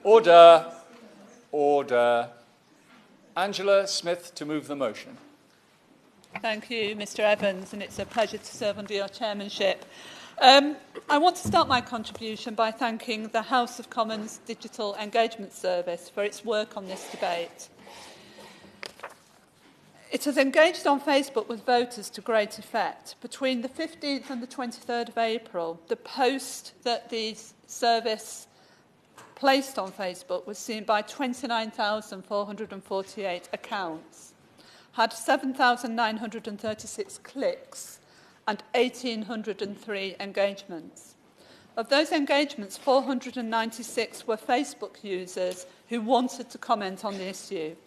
Order. Order. Angela Smith to move the motion. Thank you, Mr Evans, and it's a pleasure to serve under your chairmanship. I want to start my contribution by thanking the House of Commons Digital Engagement Service for its work on this debate. It has engaged on Facebook with voters to great effect. Between the 15th and the 23rd of April, the post that the service placed on Facebook was seen by 29,448 accounts, had 7,936 clicks, and 1,803 engagements. Of those engagements, 496 were Facebook users who wanted to comment on the issue.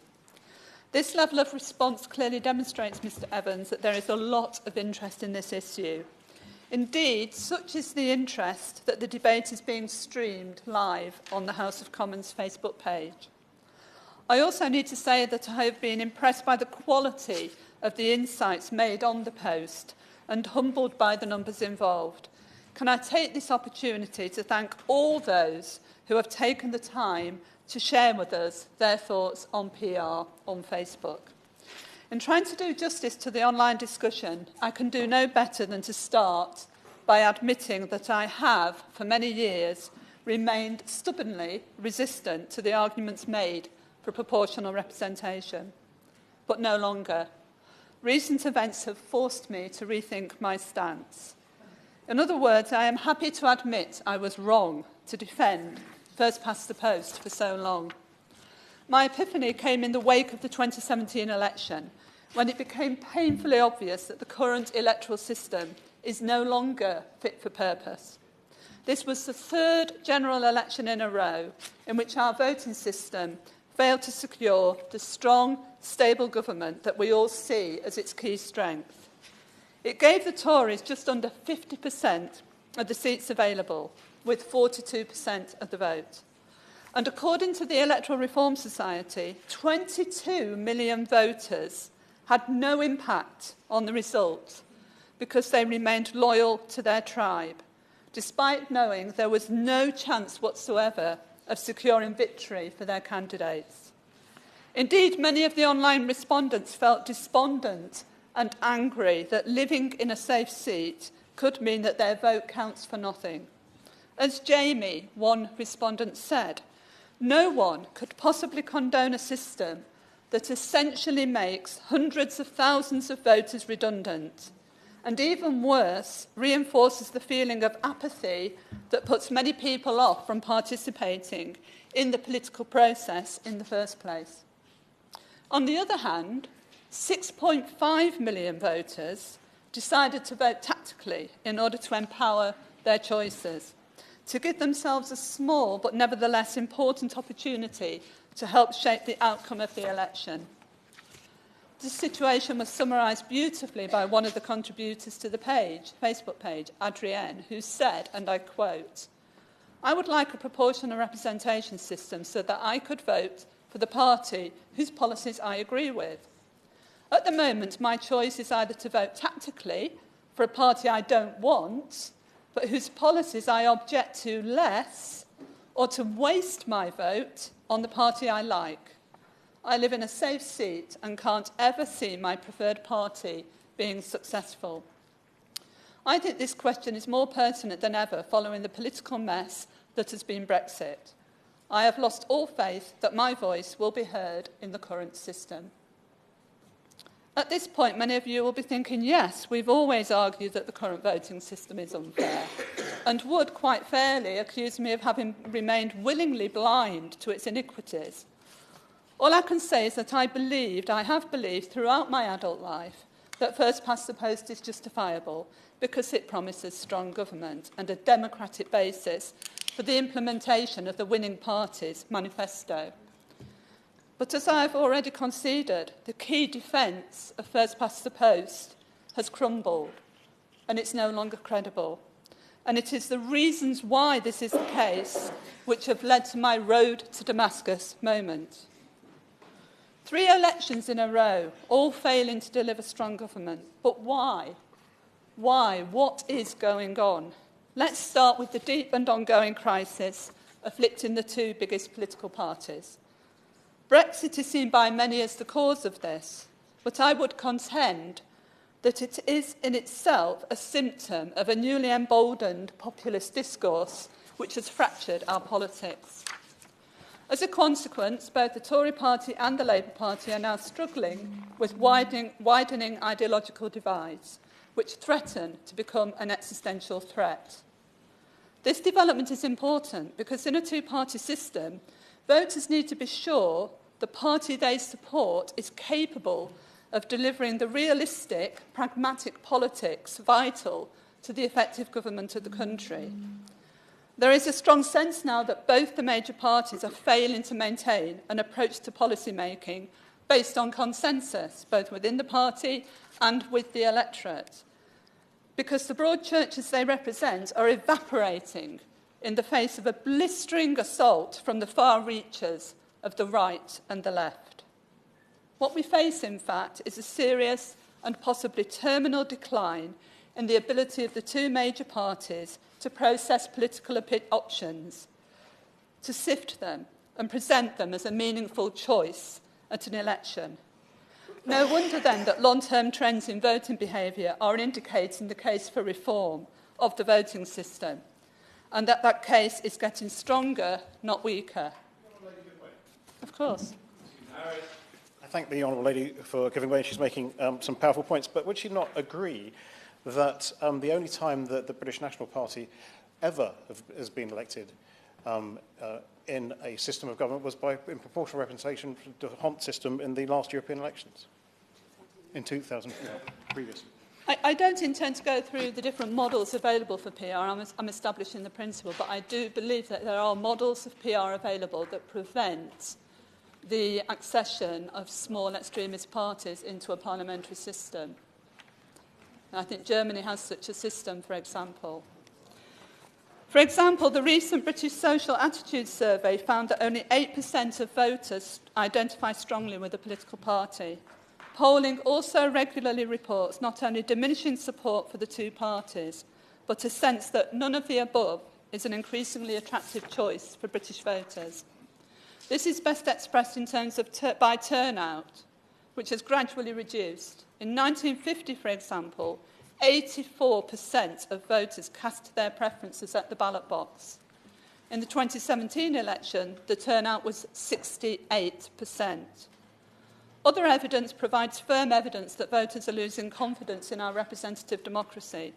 This level of response clearly demonstrates, Mr Evans, that there is a lot of interest in this issue. Indeed, such is the interest that the debate is being streamed live on the House of Commons Facebook page. I also need to say that I have been impressed by the quality of the insights made on the post and humbled by the numbers involved. Can I take this opportunity to thank all those who have taken the time to share with us their thoughts on PR on Facebook. In trying to do justice to the online discussion, I can do no better than to start by admitting that I have, for many years, remained stubbornly resistant to the arguments made for proportional representation, but no longer. Recent events have forced me to rethink my stance. In other words, I am happy to admit I was wrong to defend first past the post for so long. My epiphany came in the wake of the 2017 election, when it became painfully obvious that the current electoral system is no longer fit for purpose. This was the third general election in a row in which our voting system failed to secure the strong, stable government that we all see as its key strength. It gave the Tories just under 50% of the seats available, with 42% of the vote. And according to the Electoral Reform Society, 22 million voters had no impact on the result because they remained loyal to their tribe, despite knowing there was no chance whatsoever of securing victory for their candidates. Indeed, many of the online respondents felt despondent and angry that living in a safe seat could mean that their vote counts for nothing. As Jamie, one respondent, said, no one could possibly condone a system that essentially makes hundreds of thousands of voters redundant, and even worse, reinforces the feeling of apathy that puts many people off from participating in the political process in the first place. On the other hand, 6.5 million voters decided to vote tactically in order to empower their choices, to give themselves a small but nevertheless important opportunity to help shape the outcome of the election. This situation was summarised beautifully by one of the contributors to the Facebook page, Adrienne, who said, and I quote, "I would like a proportional representation system so that I could vote for the party whose policies I agree with. At the moment, my choice is either to vote tactically for a party I don't want, but whose policies I object to less, or to waste my vote on the party I like. I live in a safe seat and can't ever see my preferred party being successful." I think this question is more pertinent than ever following the political mess that has been Brexit. I have lost all faith that my voice will be heard in the current system. At this point, many of you will be thinking, yes, we've always argued that the current voting system is unfair, and would, quite fairly, accuse me of having remained willingly blind to its iniquities. All I can say is that I have believed throughout my adult life that first past the post is justifiable because it promises strong government and a democratic basis for the implementation of the winning party's manifesto. But as I have already conceded, the key defence of first past the post has crumbled and it's no longer credible. And it is the reasons why this is the case which have led to my road to Damascus moment. 3 elections in a row, all failing to deliver strong government. But why? Why? What is going on? Let's start with the deep and ongoing crisis afflicting the two biggest political parties. Brexit is seen by many as the cause of this, but I would contend that it is in itself a symptom of a newly emboldened populist discourse which has fractured our politics. As a consequence, both the Tory party and the Labour Party are now struggling with widening ideological divides, which threaten to become an existential threat. This development is important because in a two-party system, voters need to be sure the party they support is capable of delivering the realistic, pragmatic politics vital to the effective government of the country. There is a strong sense now that both the major parties are failing to maintain an approach to policy making based on consensus, both within the party and with the electorate, because the broad churches they represent are evaporating in the face of a blistering assault from the far reaches of the right and the left. What we face, in fact, is a serious and possibly terminal decline in the ability of the two major parties to process political options, to sift them and present them as a meaningful choice at an election. No wonder then that long-term trends in voting behaviour are indicating the case for reform of the voting system, and that that case is getting stronger, not weaker. Of course. I thank the Honourable Lady for giving way. She's making some powerful points, but would she not agree that the only time that the British National Party ever has been elected in a system of government was in proportional representation to the Hont system in the last European elections in 2004, previously? I don't intend to go through the different models available for PR. I'm establishing the principle, but I do believe that there are models of PR available that prevent the accession of small extremist parties into a parliamentary system. And I think Germany has such a system, for example. For example, the recent British Social Attitudes Survey found that only 8% of voters identify strongly with a political party. Polling also regularly reports not only diminishing support for the two parties, but a sense that none of the above is an increasingly attractive choice for British voters. This is best expressed in terms of by turnout, which has gradually reduced. In 1950, for example, 84% of voters cast their preferences at the ballot box. In the 2017 election, the turnout was 68%. Other evidence provides firm evidence that voters are losing confidence in our representative democracy.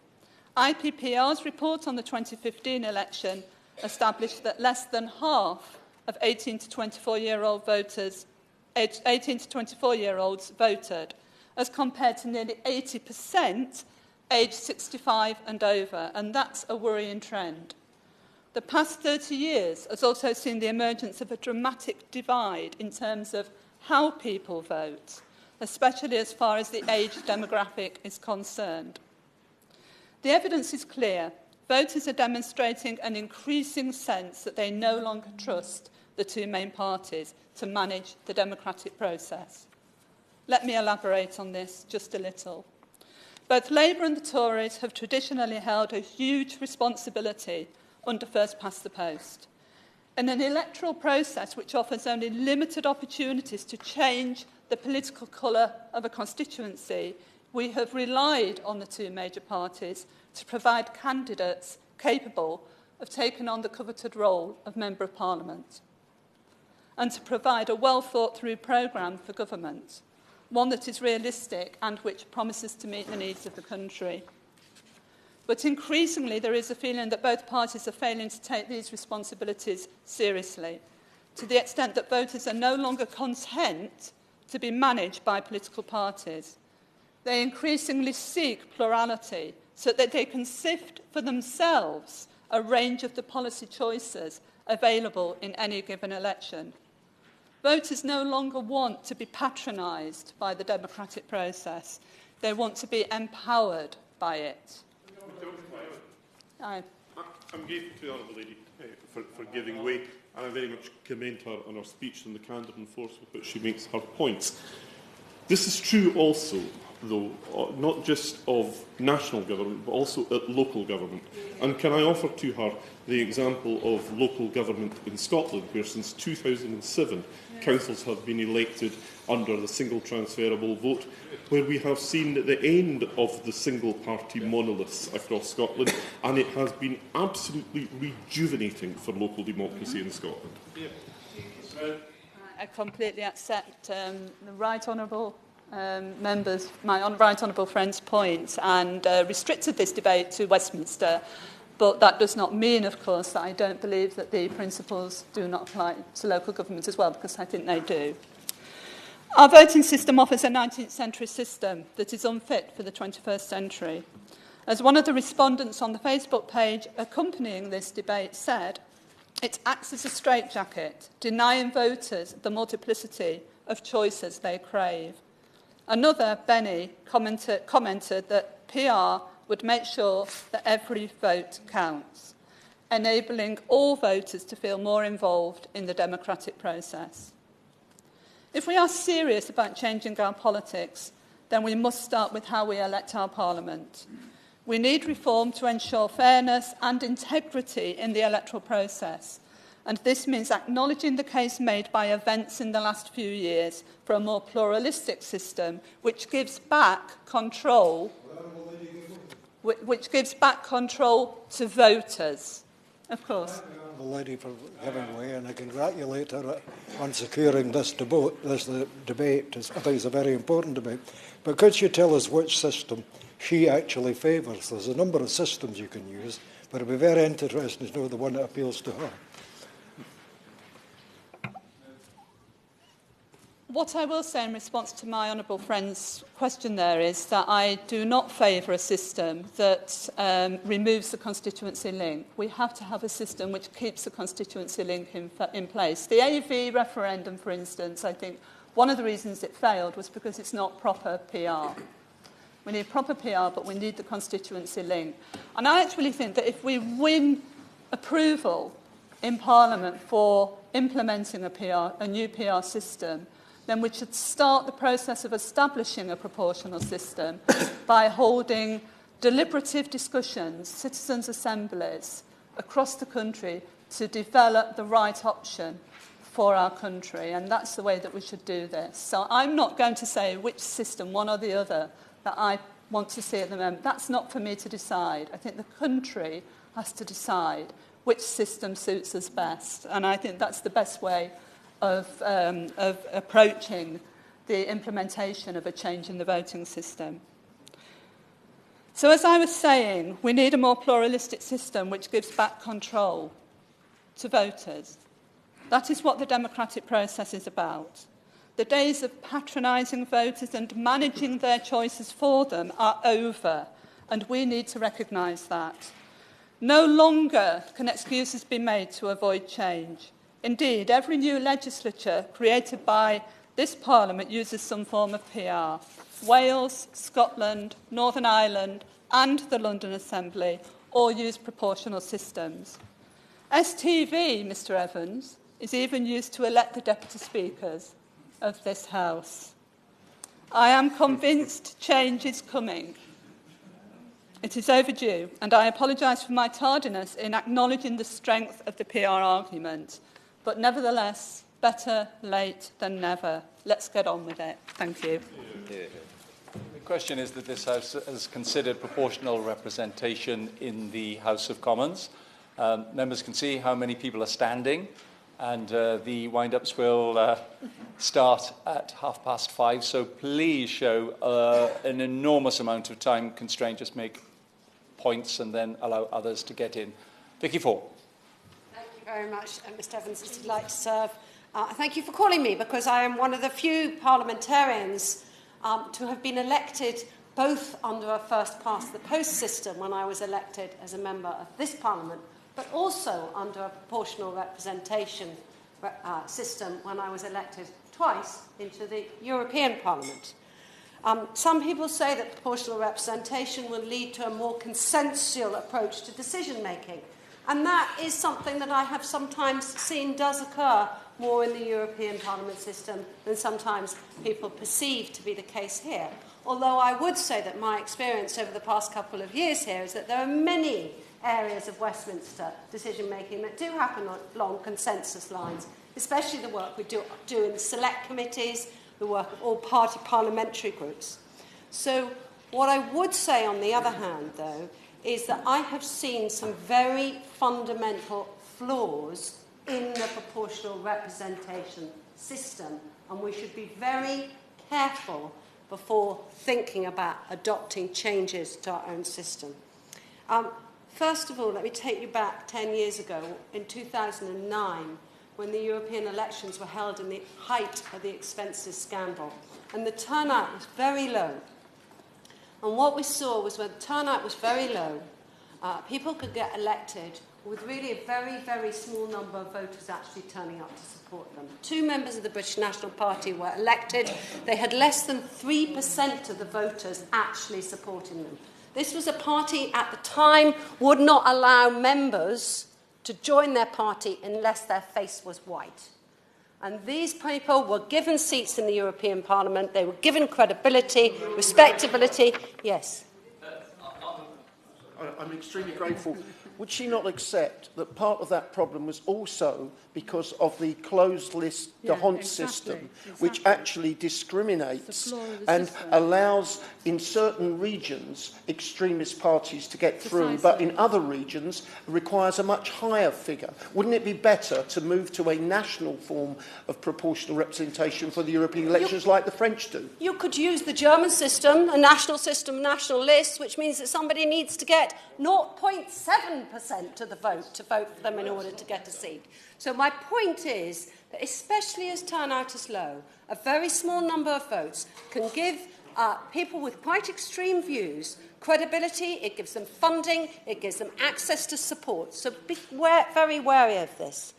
IPPR's report on the 2015 election established that less than half of 18 to 24-year-old voters, 18 to 24-year-olds voted, as compared to nearly 80% aged 65 and over, and that's a worrying trend. The past 30 years has also seen the emergence of a dramatic divide in terms of how people vote, especially as far as the age demographic is concerned. The evidence is clear. Voters are demonstrating an increasing sense that they no longer trust the two main parties to manage the democratic process. Let me elaborate on this just a little. Both Labour and the Tories have traditionally held a huge responsibility under first past the post. In an electoral process which offers only limited opportunities to change the political colour of a constituency, we have relied on the two major parties to provide candidates capable of taking on the coveted role of Member of Parliament, and to provide a well-thought-through programme for government, one that is realistic and which promises to meet the needs of the country. But increasingly, there is a feeling that both parties are failing to take these responsibilities seriously, to the extent that voters are no longer content to be managed by political parties. They increasingly seek plurality so that they can sift for themselves a range of the policy choices available in any given election. Voters no longer want to be patronised by the democratic process. They want to be empowered by it. I'm grateful to the Honourable Lady for giving way, and I very much commend her on her speech and the candour and force with which she makes her points. This is true also, though, not just of national government, but also at local government. And can I offer to her the example of local government in Scotland, where since 2007 councils have been elected under the single transferable vote, where we have seen the end of the single-party monoliths across Scotland, and it has been absolutely rejuvenating for local democracy in Scotland. I completely accept the right honourable members, my right honourable friend's point, and restricted this debate to Westminster. But that does not mean, of course, that I don't believe that the principles do not apply to local government as well, because I think they do. Our voting system offers a 19th century system that is unfit for the 21st century. As one of the respondents on the Facebook page accompanying this debate said, it acts as a straitjacket, denying voters the multiplicity of choices they crave. Another, Benny, commented that PR would make sure that every vote counts, enabling all voters to feel more involved in the democratic process. If we are serious about changing our politics, then we must start with how we elect our parliament. We need reform to ensure fairness and integrity in the electoral process, and this means acknowledging the case made by events in the last few years for a more pluralistic system which gives back control to voters. Of course. The lady for giving way, and I congratulate her on securing this debate. I think it's a very important debate. But could you tell us which system she actually favours? There's a number of systems you can use, but it'd be very interesting to know the one that appeals to her. What I will say in response to my honourable friend's question there is that I do not favour a system that removes the constituency link. We have to have a system which keeps the constituency link in place. The AV referendum, for instance, I think one of the reasons it failed was because it's not proper PR. We need proper PR, but we need the constituency link. And I actually think that if we win approval in Parliament for implementing a new PR system, then we should start the process of establishing a proportional system by holding deliberative discussions, citizens' assemblies across the country to develop the right option for our country. And that's the way that we should do this. So I'm not going to say which system, one or the other, that I want to see at the moment. That's not for me to decide. I think the country has to decide which system suits us best. And I think that's the best way of approaching the implementation of a change in the voting system. So as I was saying, we need a more pluralistic system which gives back control to voters. That is what the democratic process is about. The days of patronising voters and managing their choices for them are over, and we need to recognise that. No longer can excuses be made to avoid change. Indeed, every new legislature created by this Parliament uses some form of PR. Wales, Scotland, Northern Ireland and the London Assembly all use proportional systems. STV, Mr Evans, is even used to elect the deputy speakers of this House. I am convinced change is coming. It is overdue, and I apologise for my tardiness in acknowledging the strength of the PR argument. But nevertheless, better late than never. Let's get on with it. Thank you. The question is that this House has considered proportional representation in the House of Commons. Members can see how many people are standing, and the wind-ups will start at 5:30, so please show an enormous amount of time constraint. Just make points and then allow others to get in. Vicky Ford. Very much, Mr Evans. It's a delight to serve. Thank you for calling me, because I am one of the few parliamentarians to have been elected both under a first-past-the-post system when I was elected as a member of this Parliament, but also under a proportional representation system when I was elected twice into the European Parliament. Some people say that proportional representation will lead to a more consensual approach to decision-making. And that is something that I have sometimes seen does occur more in the European Parliament system than sometimes people perceive to be the case here. Although I would say that my experience over the past couple of years here is that there are many areas of Westminster decision-making that do happen along consensus lines, especially the work we do in the select committees, the work of all party parliamentary groups. So what I would say on the other hand, though, is that I have seen some very fundamental flaws in the proportional representation system, and we should be very careful before thinking about adopting changes to our own system. First of all, let me take you back 10 years ago, in 2009, when the European elections were held in the height of the expenses scandal, and the turnout was very low. And what we saw was when the turnout was very low, people could get elected with really a very, very small number of voters actually turning up to support them. 2 members of the British National Party were elected. They had less than 3% of the voters actually supporting them. This was a party at the time would not allow members to join their party unless their face was white. And these people were given seats in the European Parliament. They were given credibility, respectability. Yes. I'm extremely grateful. Would she not accept that part of that problem was also because of the closed list, the Hunt system, which actually discriminates and allows, in certain regions, extremist parties to get through, but in other regions requires a much higher figure? Wouldn't it be better to move to a national form of proportional representation for the European elections like the French do? You could use the German system, a national list, which means that somebody needs to get 0.7% of the vote to vote for them in order to get a seat. So my point is that especially as turnout is low, a very small number of votes can give people with quite extreme views credibility, it gives them funding, it gives them access to support. So be very wary of this.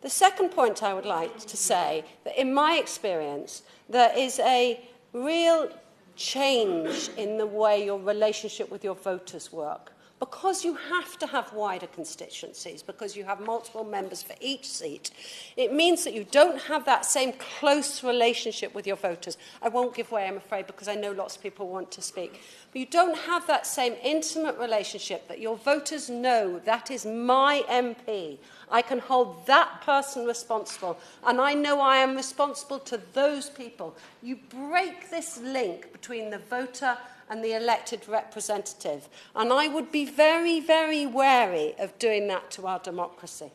The second point I would like to say, that in my experience, there is a real change in the way your relationship with your voters work. Because you have to have wider constituencies, because you have multiple members for each seat, it means that you don't have that same close relationship with your voters. I won't give way, I'm afraid, because I know lots of people want to speak. But you don't have that same intimate relationship that your voters know that is my MP. I can hold that person responsible, and I know I am responsible to those people. You break this link between the voter and the elected representative. And I would be very, very wary of doing that to our democracy.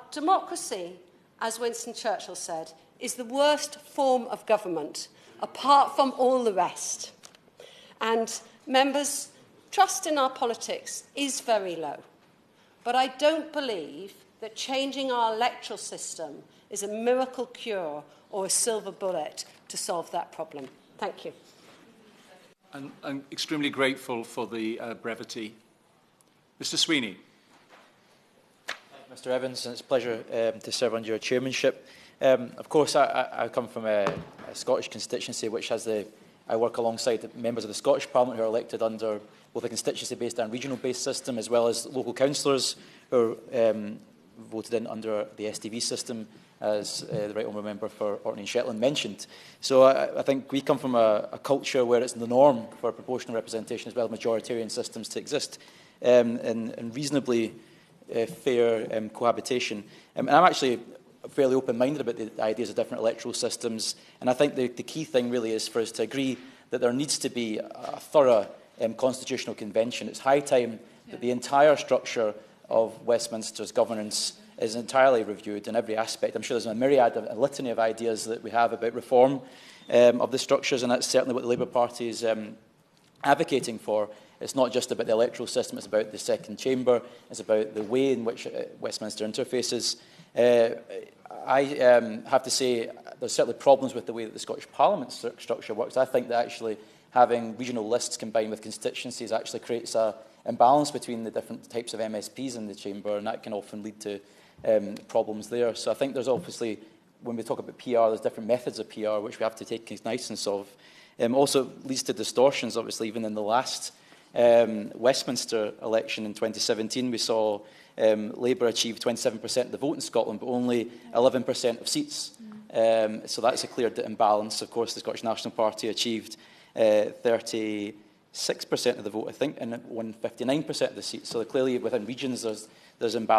Democracy, as Winston Churchill said, is the worst form of government, apart from all the rest. And members, trust in our politics is very low. But I don't believe that changing our electoral system is a miracle cure or a silver bullet to solve that problem. Thank you. I'm extremely grateful for the brevity. Mr. Sweeney. Mr. Evans, and it's a pleasure to serve under your chairmanship. Of course, I come from a Scottish constituency, which has I work alongside members of the Scottish Parliament who are elected under both a constituency-based and regional-based system, as well as local councillors who are voted in under the STV system, as the Right Honourable Member for Orkney and Shetland mentioned. So I think we come from a culture where it's the norm for proportional representation as well as majoritarian systems to exist in reasonably fair cohabitation. And I'm actually fairly open-minded about the ideas of different electoral systems, and I think the key thing really is for us to agree that there needs to be a thorough constitutional convention. It's high time that the entire structure of Westminster's governance is entirely reviewed in every aspect. I'm sure there's a myriad, a litany of ideas that we have about reform of the structures, and that's certainly what the Labour Party is advocating for. It's not just about the electoral system, it's about the second chamber, it's about the way in which Westminster interfaces. I have to say there's certainly problems with the way that the Scottish Parliament structure works. I think that actually having regional lists combined with constituencies actually creates an imbalance between the different types of MSPs in the chamber, and that can often lead to problems there. So I think there's obviously, when we talk about PR, there's different methods of PR which we have to take cognizance of. Also leads to distortions, obviously, even in the last Westminster election in 2017, we saw Labour achieved 27% of the vote in Scotland, but only 11% of seats. So that's a clear imbalance. Of course, the Scottish National Party achieved 36% of the vote, I think, and won 59% of the seats. So clearly, within regions, there's imbalance.